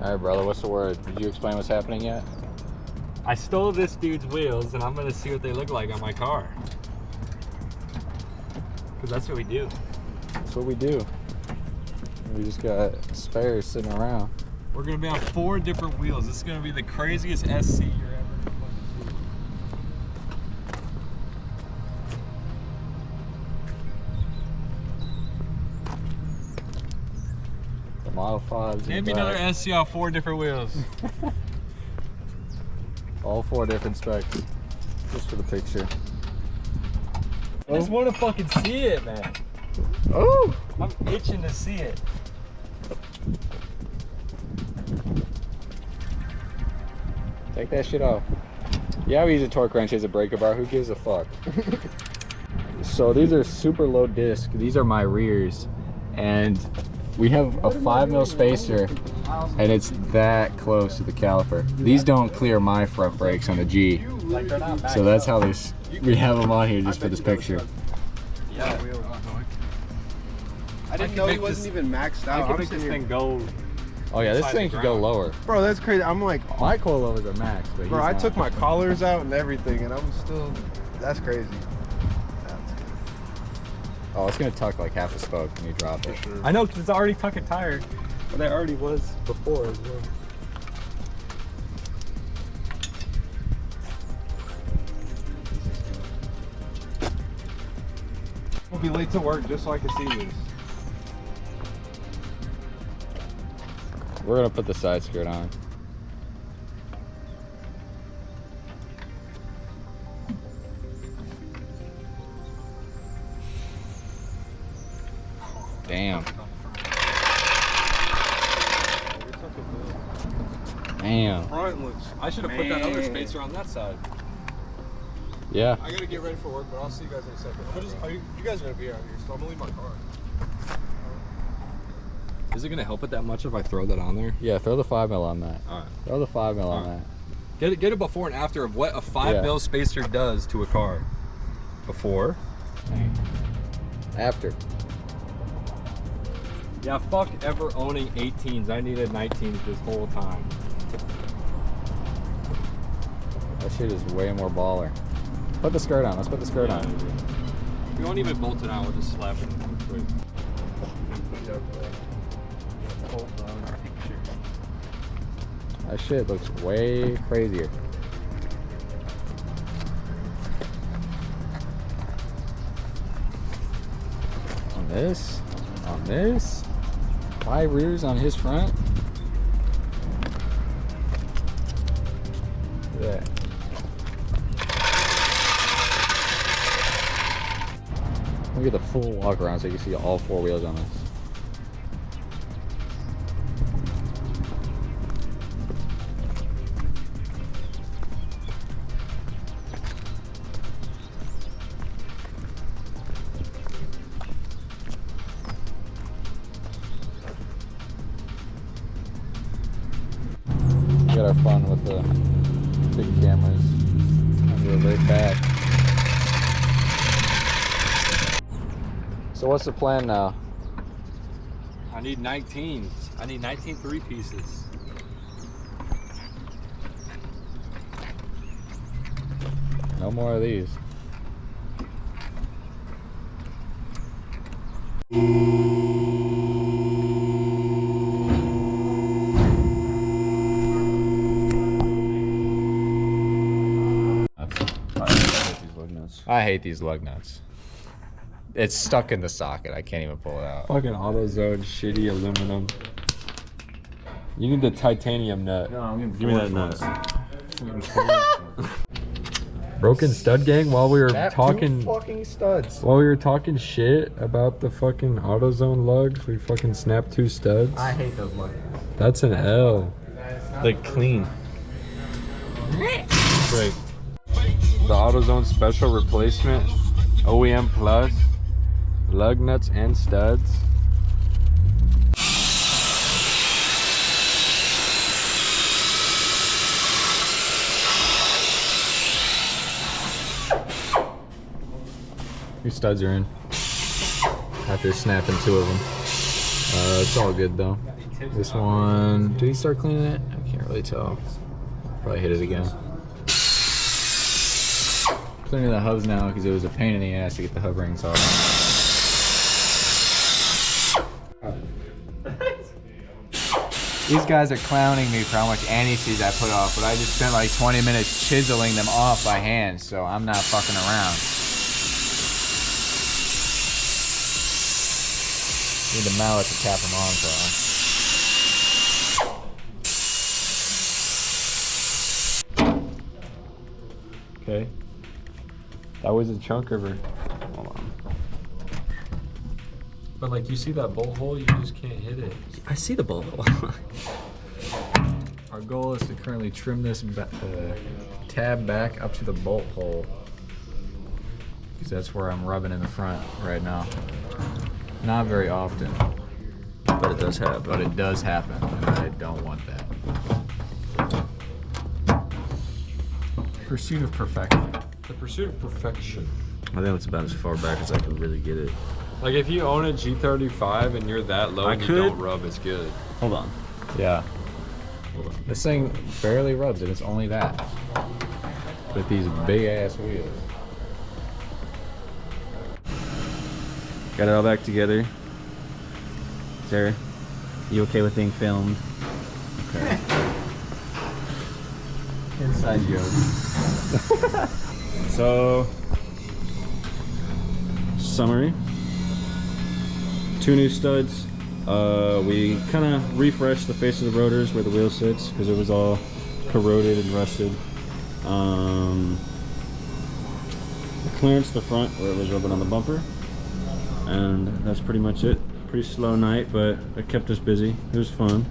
All right, brother, what's the word? Did you explain what's happening yet? I stole this dude's wheels, and I'm gonna see what they look like on my car. Because that's what we do. That's what we do. We just got spares sitting around. We're gonna be on 4 different wheels. This is gonna be the craziest SC you're ever gonna see. The Model 5s. Maybe another SC on 4 different wheels. All 4 different specs. Just for the picture. I just want to fucking see it, man. Oh! I'm itching to see it. Take that shit off. Yeah, we use a torque wrench as a breaker bar. Who gives a fuck? So these are super low disc. These are my rears. And we have a 5mm spacer and it's that close to the caliper. These don't clear my front brakes on the G. So that's how we have them on here just for this picture. Yeah. I didn't know he wasn't even maxed out. I can make this thing go. Oh yeah, this thing could go lower. Bro, that's crazy. I'm like, My coilovers are max, but bro, I took my collars out and everything, and I'm still. That's crazy. Oh, it's gonna tuck like half a spoke when you drop it. Sure. I know, because it's already tucking tire, but it already was before as well. I'll be late to work just so I can see this. We're gonna put the side skirt on. Damn. Damn. Front looks. I should have put that other spacer on that side. Yeah. I gotta get ready for work, but I'll see you guys in a second. You guys are gonna be out here, so I'm gonna leave my car. Is it gonna help it that much if I throw that on there? Yeah, throw the 5mm on that. Alright. Throw the 5mm on that. Get a before and after of what a 5mm spacer does to a car. Before. After. Yeah, fuck ever owning 18s. I needed 19s this whole time. That shit is way more baller. Put the skirt on. Let's put the skirt on. We won't even bolt it out. We'll just slap it quick. That shit looks way crazier. On this, 5 rears on his front. Look at that. Look at the full walk around so you can see all 4 wheels on this. We got our fun with the big cameras under the very back. So what's the plan now? I need 19s. I need 19 3-pieces. No more of these. I hate these lug nuts. It's stuck in the socket. I can't even pull it out. Fucking AutoZone shitty aluminum. You need the titanium nut. No, I'm gonna give me that nut. Broken stud gang while we were talking. 2 fucking studs. While we were talking shit about the fucking AutoZone lugs, we fucking snapped 2 studs. I hate those lugs. That's an L. Like clean. Great. The AutoZone special replacement, OEM Plus, lug nuts and studs. Your studs are in. After snapping 2 of them. It's all good though. This one, did he start cleaning it? I can't really tell. Probably hit it again. Cleaning the hubs now because it was a pain in the ass to get the hub rings off. These guys are clowning me for how much anti-seize I put off, but I just spent like 20 minutes chiseling them off by hand, so I'm not fucking around. Need the mallet to tap them on, so. Okay. That was a chunk of her. Hold on. But like, you see that bolt hole, you just can't hit it. I see the bolt hole. Our goal is to currently trim this tab back up to the bolt hole, because that's where I'm rubbing in the front right now. Not very often, But it does happen. but it does happen, and I don't want that. Pursuit of perfection. The pursuit of perfection. I think that's about as far back as I can really get it. Like if you own a G35 and you're that low and you don't rub, it's good. Hold on. Yeah. This thing barely rubs it, it's only that. With these big ass wheels. Got it all back together. Sarah, you okay with being filmed? Okay. Inside joke. So, summary. 2 new studs. We kind of refreshed the face of the rotors where the wheel sits because it was all corroded and rusted. The clearance the front where it was rubbing on the bumper. And that's pretty much it. Pretty slow night, but it kept us busy. It was fun.